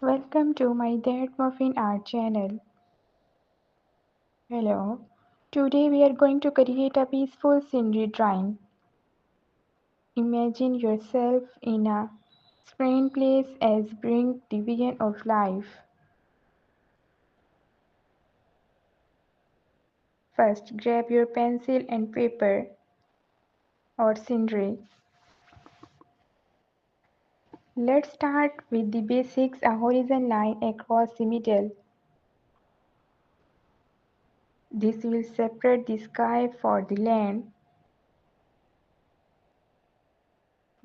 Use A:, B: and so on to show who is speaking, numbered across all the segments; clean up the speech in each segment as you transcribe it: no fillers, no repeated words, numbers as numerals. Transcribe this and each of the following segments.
A: Welcome to my Dad Muffin Art channel. Hello. Today we are going to create a peaceful scenery drawing. Imagine yourself in a serene place as bring the vision of life. First, grab your pencil and paper or scenery. Let's start with the basics, a horizon line across the middle. This will separate the sky for the land.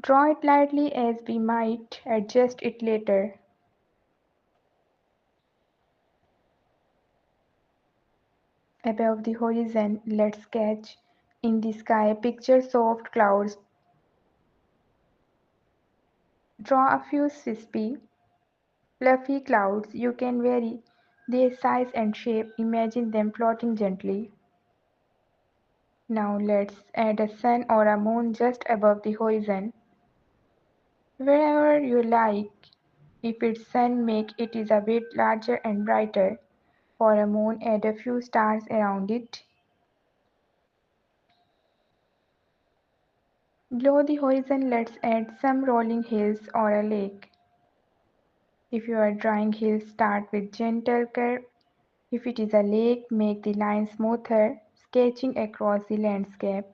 A: Draw it lightly as we might adjust it later. Above the horizon, let's sketch in the sky. Picture soft clouds. Draw a few wispy, fluffy clouds. You can vary their size and shape. Imagine them floating gently. Now let's add a sun or a moon just above the horizon. Wherever you like. If it's sun, make it is a bit larger and brighter. For a moon, add a few stars around it. Below the horizon, let's add some rolling hills or a lake. If you are drawing hills, start with gentle curve. If it is a lake, make the line smoother, sketching across the landscape.